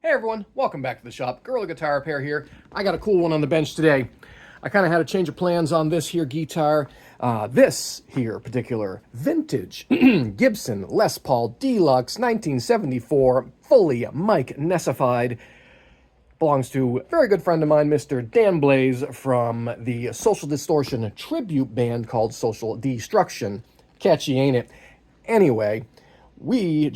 Hey everyone, welcome back to the shop. Gorilla Guitar Repair here. I got a cool one on the bench today. I kind of had a change of plans on this here guitar. This here particular vintage Gibson Les Paul Deluxe 1974, fully mic Nessified. Belongs to a very good friend of mine, Mr. Dan Blaze, from the Social Distortion tribute band called Social Destruction. Catchy, ain't it? Anyway, we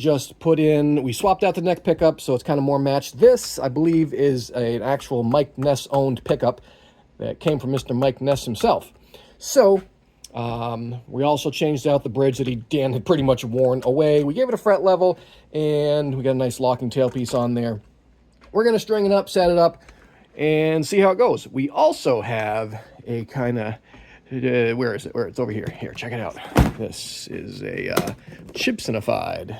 swapped out the neck pickup, so it's kind of more matched. This, I believe, is an actual Mike Ness-owned pickup that came from Mr. Mike Ness himself. So, we also changed out the bridge that Dan had pretty much worn away. We gave it a fret level, and we got a nice locking tailpiece on there. We're going to string it up, set it up, and see how it goes. We also have a kind of... where is it? It's over here. Here, check it out. This is a Gibsonified.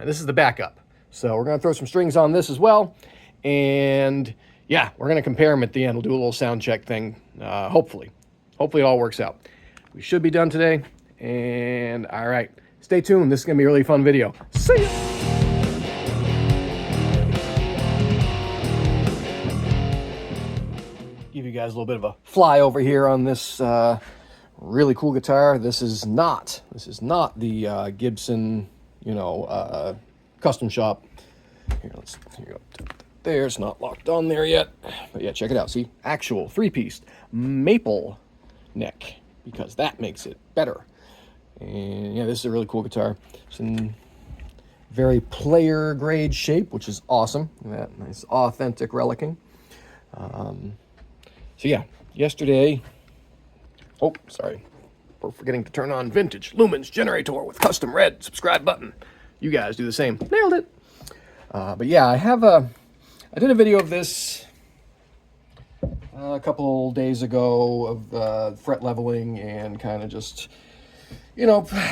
This is the backup. So we're going to throw some strings on this as well. And yeah, we're going to compare them at the end. We'll do a little sound check thing, hopefully. Hopefully it all works out. We should be done today. And all right, stay tuned. This is going to be a really fun video. See ya! Give you guys a little bit of a flyover here on this really cool guitar. This is not the Gibson, custom shop. Here you go. There, it's not locked on there yet. But yeah, check it out. See, actual three-piece maple neck, because that makes it better. And yeah, this is a really cool guitar. It's in very player grade shape, which is awesome. That nice authentic relicing. So yeah, yesterday, we're forgetting to turn on vintage lumens generator with custom red subscribe button. You guys do the same. Nailed it. But yeah, I did a video of this a couple days ago of fret leveling and kind of just,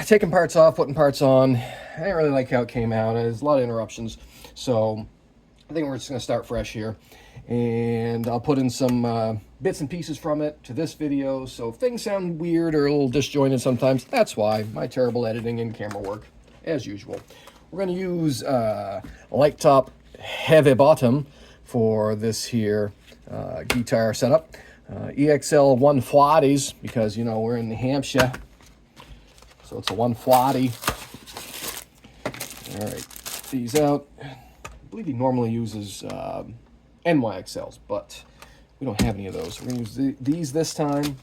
taking parts off, putting parts on. I didn't really like how it came out. There's a lot of interruptions. So I think we're just going to start fresh here. And I'll put in some bits and pieces from it to this video, so if things sound weird or a little disjointed sometimes, that's why. My terrible editing and camera work, as usual. We're going to use light top, heavy bottom for this here guitar setup. EXL 140s, because, we're in New Hampshire, so it's a 140. All right, these out. I believe he normally uses... NYXLs, but we don't have any of those. We're going to use these this time,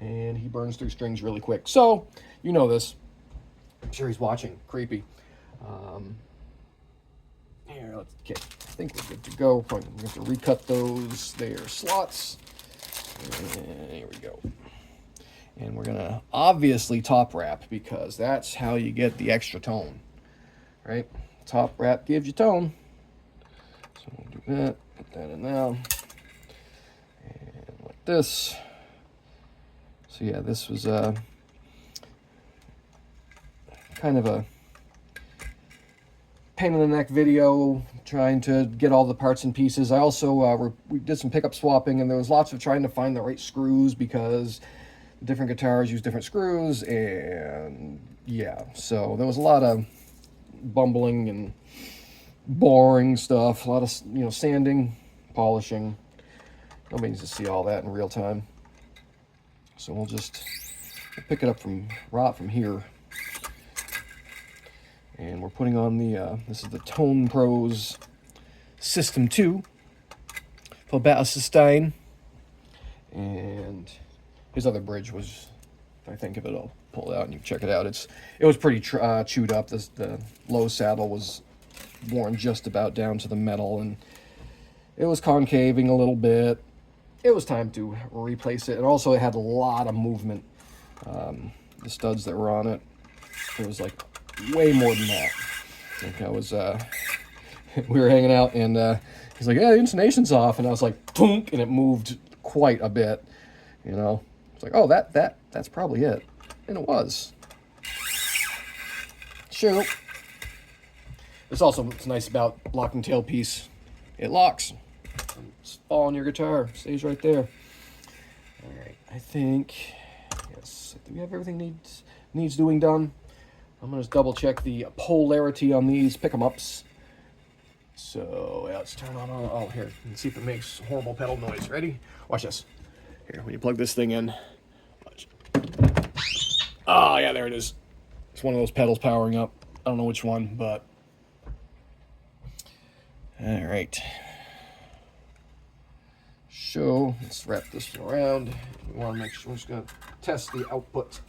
and he burns through strings really quick. So, you know this. I'm sure he's watching. Creepy. Here, I think we're good to go. Probably going to have to recut those there slots. And here we go. And we're going to obviously top wrap, because that's how you get the extra tone, right? Top wrap gives you tone. So we'll do that. Put that in now, and like this. So yeah, this was kind of a pain in the neck video, trying to get all the parts and pieces. I also we did some pickup swapping, and there was lots of trying to find the right screws, because different guitars use different screws, and yeah, so there was a lot of bumbling and boring stuff, a lot of sanding, polishing. Nobody needs to see all that in real time, so we'll pick it up from here. And we're putting on the this is the Tone Pros System 2 for bass sustain, and his other bridge was, if I think of it, I'll pull it out and you can check it out. It was pretty chewed up. The low saddle was worn just about down to the metal, and it was concaving a little bit. It was time to replace it, and also it had a lot of movement. The studs that were on it, it was like way more than that. I think I was we were hanging out, and he's like, yeah, the intonation's off, and I was like, punk, and it moved quite a bit. It's like, oh, that's probably it, and it was. Sure. It's also what's nice about locking tailpiece. It locks. It's fall on your guitar. Stays right there. All right. I think, yes. Do we have everything needs doing done? I'm going to double check the polarity on these pick 'em ups. So yeah, let's turn on all. Oh, here, and see if it makes horrible pedal noise. Ready? Watch this. Here, when you plug this thing in, watch. Oh yeah, there it is. It's one of those pedals powering up. I don't know which one, but all right. So let's wrap this around. We want to make sure we're just going to test the output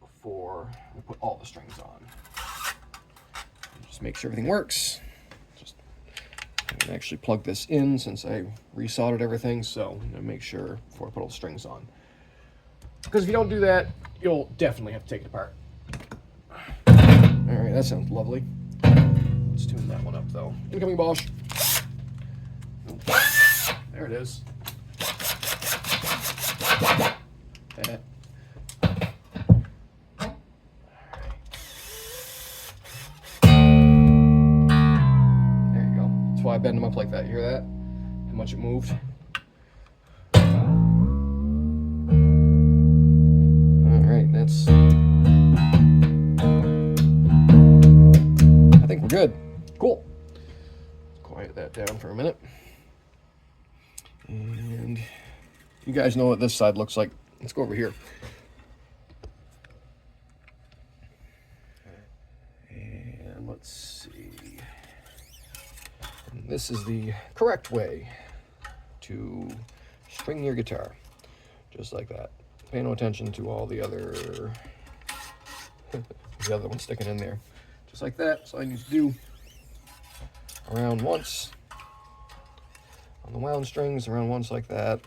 before we put all the strings on. Just make sure everything works. I'm going to actually plug this in since I resoldered everything, so I'm going to make sure before I put all the strings on. Because if you don't do that, you'll definitely have to take it apart. Alright, that sounds lovely. Let's tune that one up though. Incoming Bosch. There it is. That. That's why I bend them up like that. You hear that? How much it moved? Alright, that's... I think we're good. Cool. Let's quiet that down for a minute. And you guys know what this side looks like. Let's go over here. And let's see. And this is the correct way to string your guitar. Just like that. Pay no attention to all the other one sticking in there. Just like that. That's all you need to do. Around once. On the wound strings, around once like that.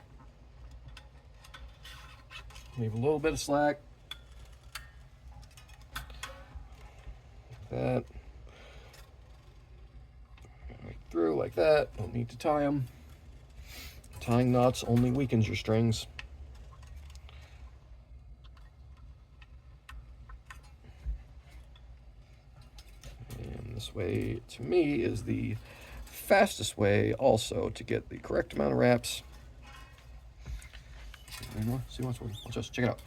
Leave a little bit of slack. Like that. Right through like that. Don't need to tie them. Tying knots only weakens your strings. And this way, to me, is the fastest way also to get the correct amount of wraps. Any more? See what's working. Let's just check it out.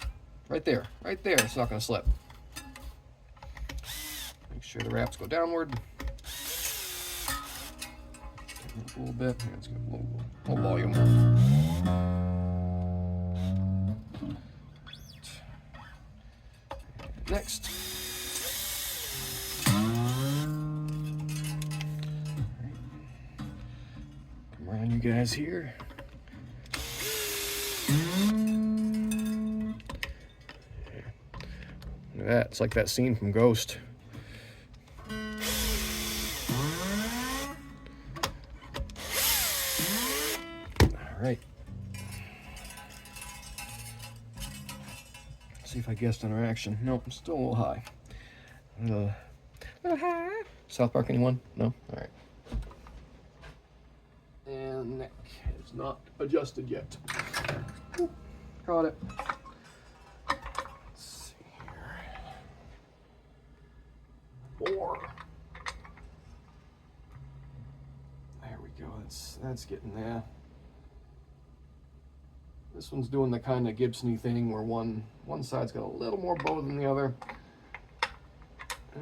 Right there. Right there. It's not going to slip. Make sure the wraps go downward. A little bit. Yeah, let's get a little volume. Next. Come around you guys here. Look at that. It's like that scene from Ghost. Alright. See if I guessed interaction. Nope, I'm still a little high. A little high. South Park, anyone? No? Alright. And neck is not adjusted yet. Ooh, caught it. Let's see here. 4. There we go. That's getting there. This one's doing the kind of Gibson-y thing where one side's got a little more bow than the other.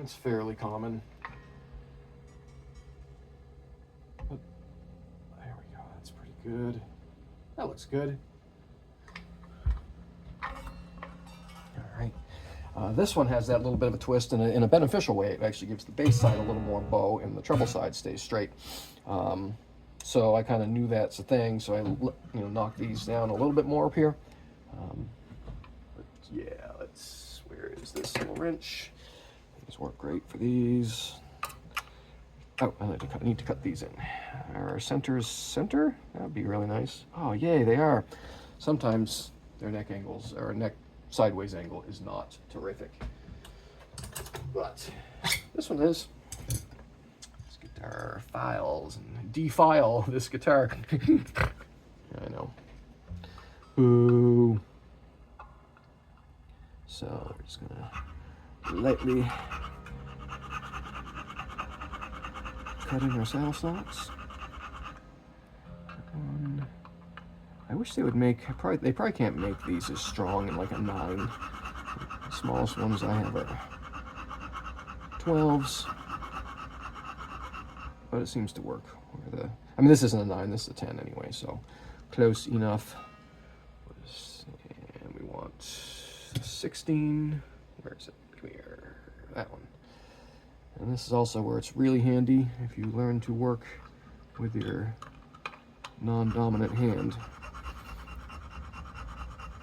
It's fairly common. But there we go. That's pretty good. That looks good. All right. This one has that little bit of a twist in a beneficial way. It actually gives the bass side a little more bow and the treble side stays straight. So I kind of knew that's a thing, so I knocked these down a little bit more up here. But yeah, where is this little wrench? These work great for these. Oh, I need to cut these in. Our center's center? That'd be really nice. Oh, yay, they are. Sometimes their neck angles, or neck sideways angle is not terrific. But this one is. Guitar files and defile this guitar. I know. Ooh. So we're just gonna lightly cut in our saddle slots. I wish they would make. They probably can't make these as strong in like a 9. The smallest ones I have are 12s. but it seems to work. I mean, this isn't a 9, this is a 10 anyway, so close enough. And we want 16. Where is it? Come here. That one. And this is also where it's really handy if you learn to work with your non-dominant hand.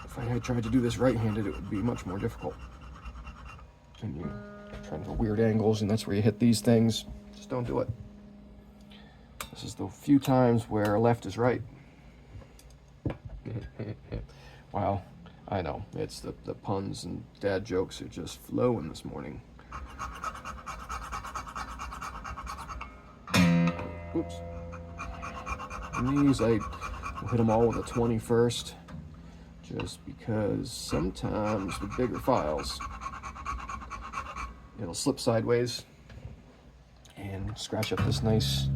If I had tried to do this right-handed, it would be much more difficult. And you trying to weird angles, and that's where you hit these things. Just don't do it. This is the few times where left is right. Wow, I know. It's the puns and dad jokes are just flowing this morning. Oops. And these, I will hit them all with a 20 first, just because sometimes with bigger files, it'll slip sideways and scratch up this nice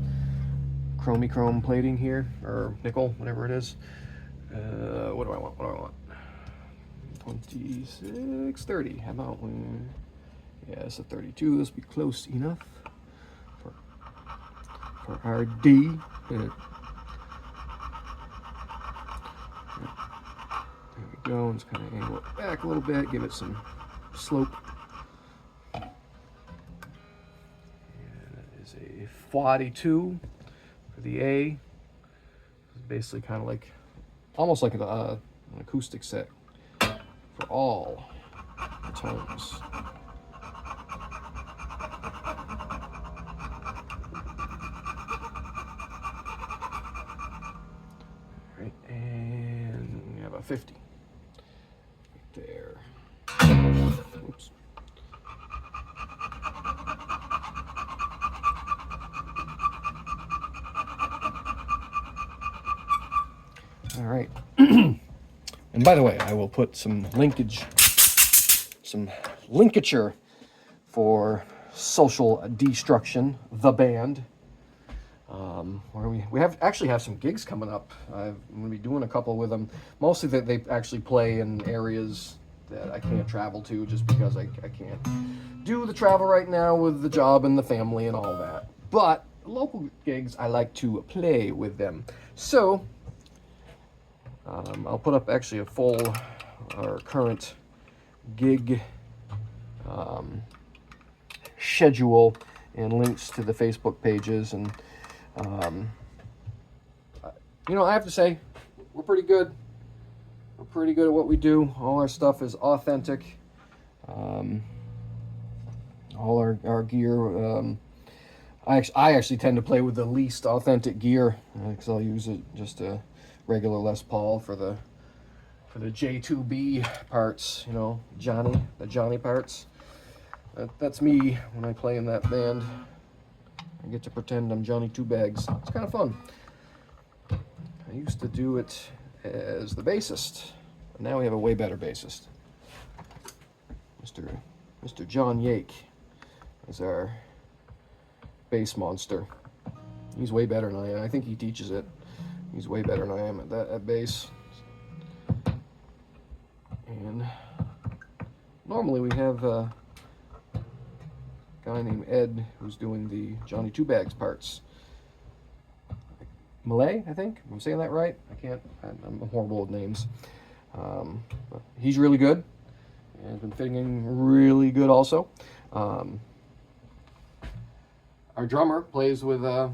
chrome plating here, or nickel, whatever it is. What do I want? 26, 30. How about one? Yeah, it's a 32. This will be close enough for our D. There we go. Let's kind of angle it back a little bit, give it some slope. And that is a 42 for the A. It's basically kind of like, almost like an acoustic set for all the tones. Right, and we have a 50 right there. Oops. All right. And by the way, I will put some linkature for Social Destruction, the band. Where we actually have some gigs coming up. I'm going to be doing a couple with them. Mostly that they actually play in areas that I can't travel to just because I can't do the travel right now with the job and the family and all that. But local gigs, I like to play with them. So I'll put up actually a full or current gig schedule and links to the Facebook pages. And you know, I have to say, we're pretty good. We're pretty good at what we do. All our stuff is authentic. All our gear. I actually tend to play with the least authentic gear because I'll use just a regular Les Paul for the J2B parts. You know, the Johnny parts. That's me when I play in that band. I get to pretend I'm Johnny Two Bags. It's kind of fun. I used to do it as the bassist, but now we have a way better bassist. Mr. John Yake is our bass monster. He's way better than I am. I think he teaches it. He's way better than I am at bass. And normally we have a guy named Ed who's doing the Johnny Two Bags parts. Malay, I think. Am I saying that right? I'm horrible with names. But he's really good. And has been fitting in really good also. Our drummer plays with a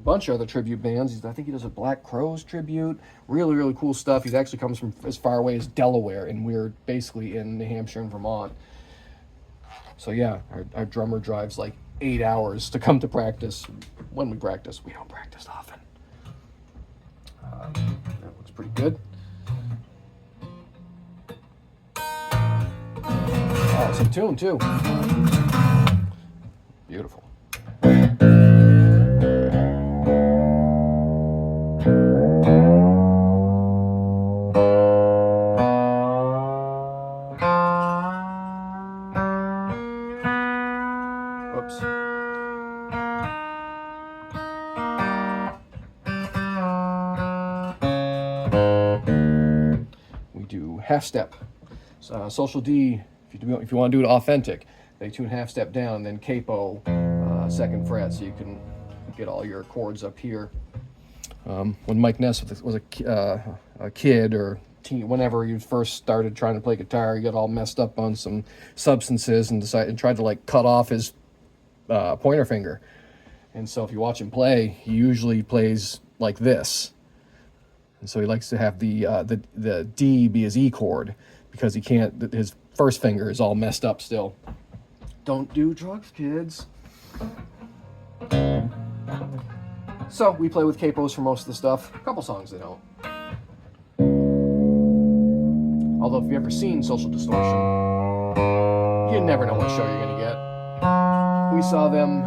bunch of other tribute bands. I think he does a Black Crowes tribute. Really, really cool stuff. He actually comes from as far away as Delaware, and we're basically in New Hampshire and Vermont. So yeah, our drummer drives like 8 hours to come to practice. When we practice, we don't practice often. That looks pretty good. Oh, it's in tune too. Beautiful. Whoops. We do half step. Social D, if you want to do it authentic, they tune half step down and then capo second fret, so you can get all your chords up here. When Mike Ness was a kid or teen, whenever he first started trying to play guitar, he got all messed up on some substances and tried to like cut off his pointer finger. And so if you watch him play, he usually plays like this. And so he likes to have the D be his E chord because he can't. His first finger is all messed up still. Don't do drugs, kids. So we play with capos for most of the stuff. A couple songs they don't. Although if you've ever seen Social Distortion, you never know what show you're gonna get. We saw them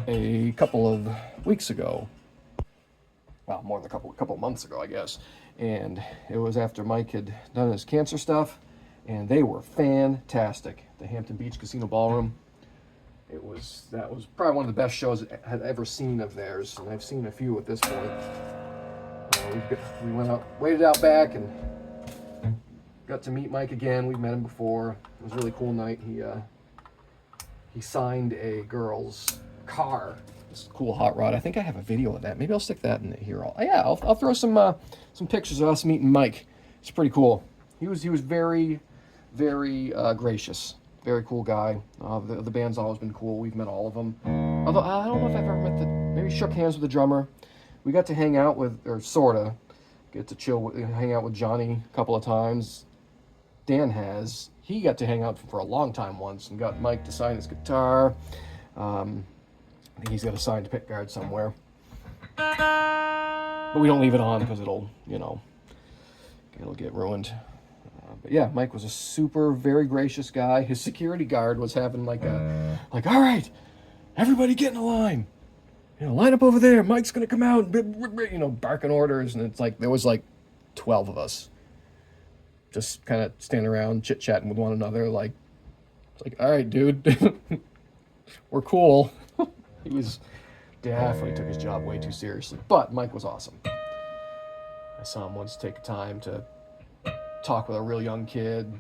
a couple of weeks ago. Well, more than a couple of months ago, I guess. And it was after Mike had done his cancer stuff, and they were fantastic. The Hampton Beach Casino Ballroom. That was probably one of the best shows I had ever seen of theirs, and I've seen a few at this point. We went out, waited out back, and got to meet Mike again. We've met him before. It was a really cool night. He signed a girl's car. This cool hot rod. I think I have a video of that. Maybe I'll stick that in here. I'll throw some pictures of us meeting Mike. It's pretty cool. He was very, very gracious. Very cool guy. The band's always been cool. We've met all of them. Although I don't know if I've ever met maybe shook hands with the drummer. We got to hang out with, or sorta, get to hang out with Johnny a couple of times. Dan he got to hang out for a long time once and got Mike to sign his guitar. I think he's got a signed pick guard somewhere. But we don't leave it on because it'll get ruined. But yeah, Mike was a very gracious guy. His security guard was having all right, everybody get in a line. Line up over there. Mike's going to come out, barking orders. And it's like, there was 12 of us just kind of standing around chit-chatting with one another. It's like, all right, dude, we're cool. He was definitely took his job way too seriously, but Mike was awesome. I saw him once take time to talk with a real young kid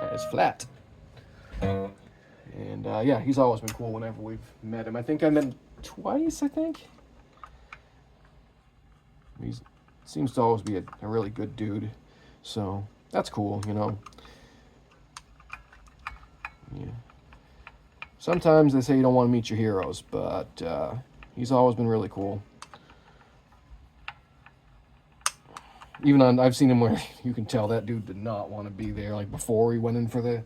at his flat. And yeah, he's always been cool whenever we've met him. I think I met him twice, He seems to always be a really good dude. So that's cool, Yeah. Sometimes they say you don't want to meet your heroes, but he's always been really cool. Even I've seen him where you can tell that dude did not want to be there. Like before he went in for the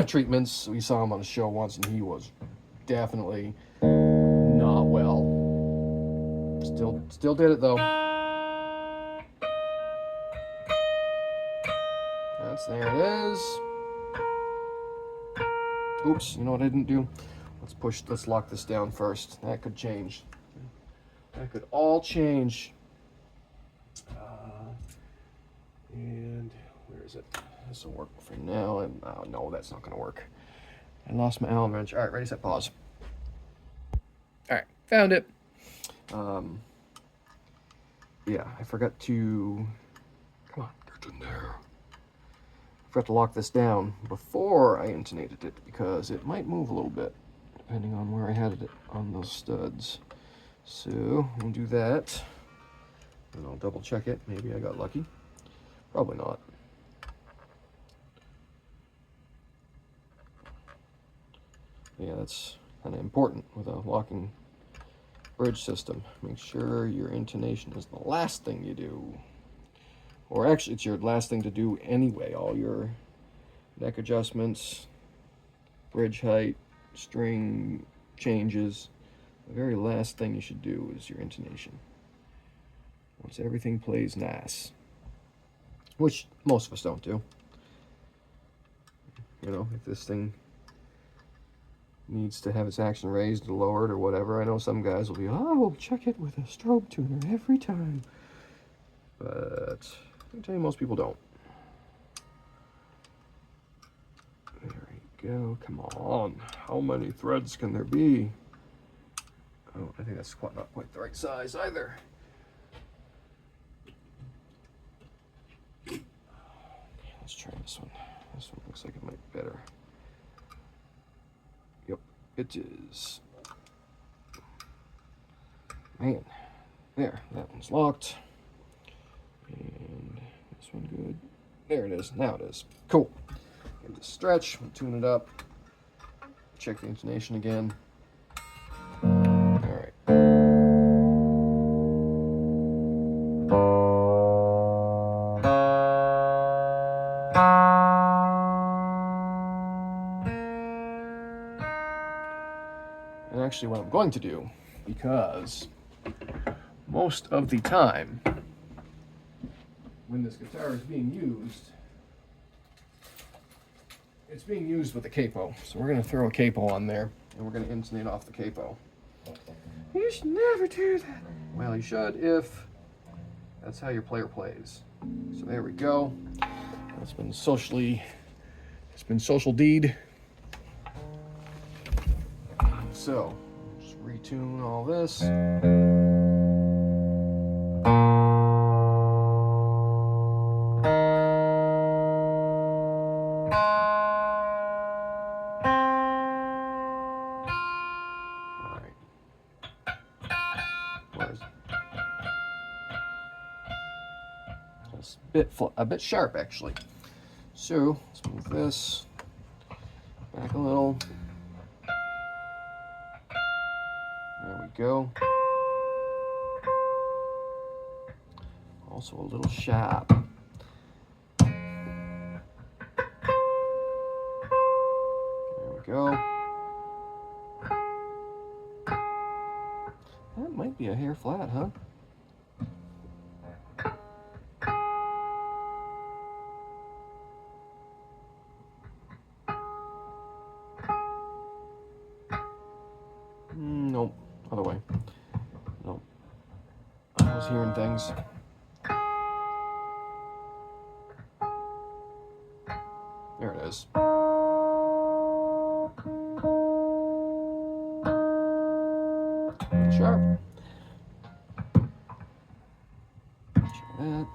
treatments, we saw him on a show once, and he was definitely not well. Still did it though. There it is. Oops, you know what I didn't do? Let's lock this down first. That could change. That could all change. And where is it? This will work for now. And no, that's not going to work. I lost my Allen wrench. All right, ready, set, pause. All right, found it. Yeah, I forgot to. Come on, get in there. I forgot to lock this down before I intonated it because it might move a little bit depending on where I had it on those studs. So we'll do that, and I'll double check it. Maybe I got lucky. Probably not. Yeah, that's kind of important with a locking bridge system. Make sure your intonation is the last thing you do. Or actually, it's your last thing to do anyway. All your neck adjustments, bridge height, string changes. The very last thing you should do is your intonation. Once everything plays nice. Which most of us don't do. If this thing needs to have its action raised or lowered or whatever, I know some guys will be, we'll check it with a strobe tuner every time. But I can tell you most people don't. There we go. Come on. How many threads can there be? Oh, I think that's not quite the right size either. Let's try this one. This one looks like it might be better. it is. Man, there, that one's locked. And this one good. There it is, now it is. Cool. Give it a stretch, we'll tune it up. Check the intonation again. All right. And actually what I'm going to do, because most of the time when this guitar is being used, it's being used with a capo. So we're going to throw a capo on there, and we're going to intonate off the capo. You should never do that. Well, you should if that's how your player plays. So there we go. It's been social deed. So just retune all this. A bit sharp actually. So let's move this back a little. There we go. Also a little sharp. There we go. That might be a hair flat, huh? Nope, other way. Nope. I was hearing things. There it is. Sharp. Try that.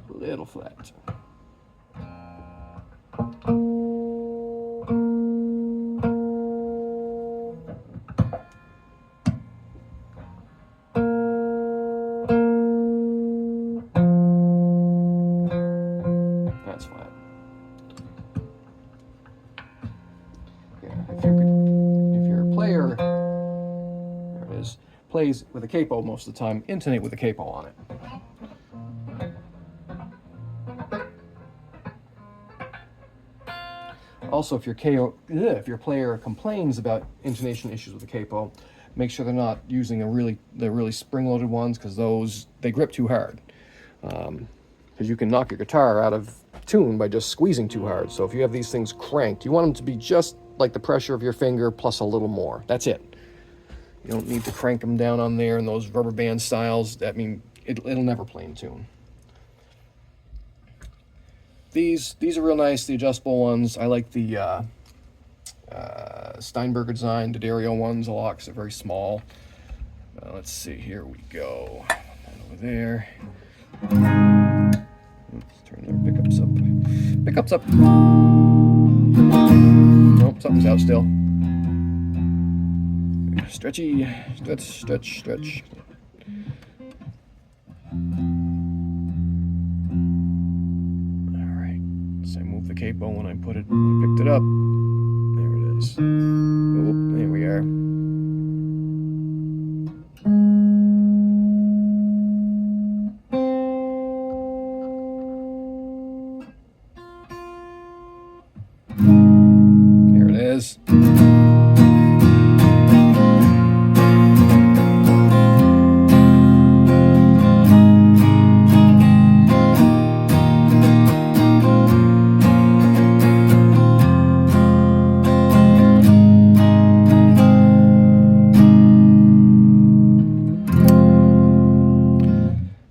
Little flat. That's flat. Yeah, if your player, there it is, plays with a capo most of the time, intonate with a capo on it. Also, if your player complains about intonation issues with the capo, make sure they're not using the really spring-loaded ones, because those, they grip too hard. Because you can knock your guitar out of tune by just squeezing too hard. So if you have these things cranked, you want them to be just like the pressure of your finger plus a little more. That's it. You don't need to crank them down on there in those rubber band styles. I mean, it'll never play in tune. These are real nice, the adjustable ones. I like the Steinberger design D'Addario ones a lot because they're very small. Let's see, here we go. Over there. Oops, turn their pickups up. Pickups up. Nope, something's out still. Stretchy, stretch. I moved the capo when I picked it up. There it is. Oh, there we are. There it is.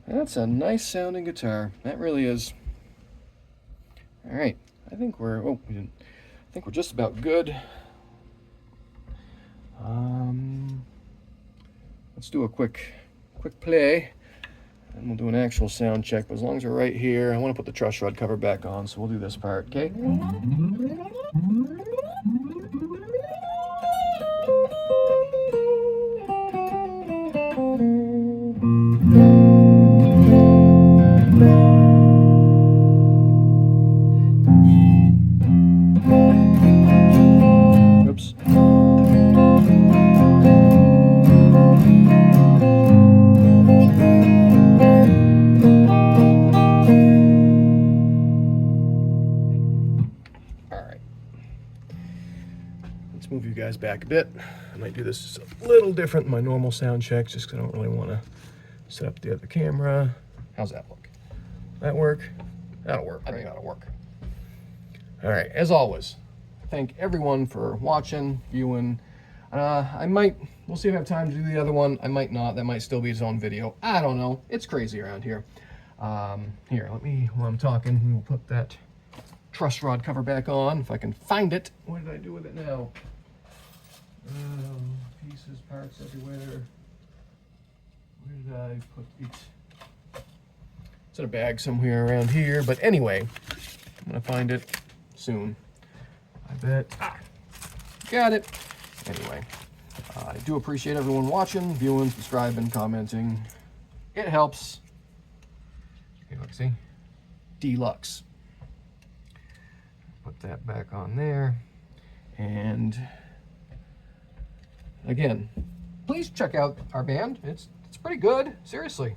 That's a nice sounding guitar. That really is. All right, I think we're just about good. Let's do a quick play. And we'll do an actual sound check, but as long as we're right here, I want to put the truss rod cover back on, so we'll do this part, okay? Oops. Move you guys back a bit. I might do this a little different than my normal sound checks just because I don't really want to set up the other camera. How's that look? That work? That'll work. I think that'll work. All right, as always, thank everyone for watching, viewing. We'll see if I have time to do the other one. I might not. That might still be its own video. I don't know. It's crazy around here. Here, while I'm talking, we will put that truss rod cover back on if I can find it. What did I do with it now? Pieces, parts everywhere. Where did I put it? It's in a bag somewhere around here, but anyway, I'm gonna find it soon. I bet. Got it. Anyway, I do appreciate everyone watching, viewing, subscribing, commenting. It helps. Okay, look, see? Deluxe. Put that back on there. And again, please check out our band. It's pretty good, seriously.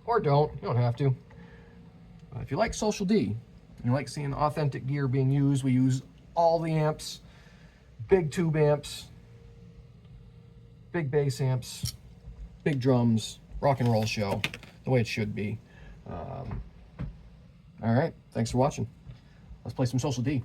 Or don't, you don't have to. If you like Social D, and you like seeing authentic gear being used, we use all the amps, big tube amps, big bass amps, big drums, rock and roll show, the way it should be. All right, thanks for watching. Let's play some Social D.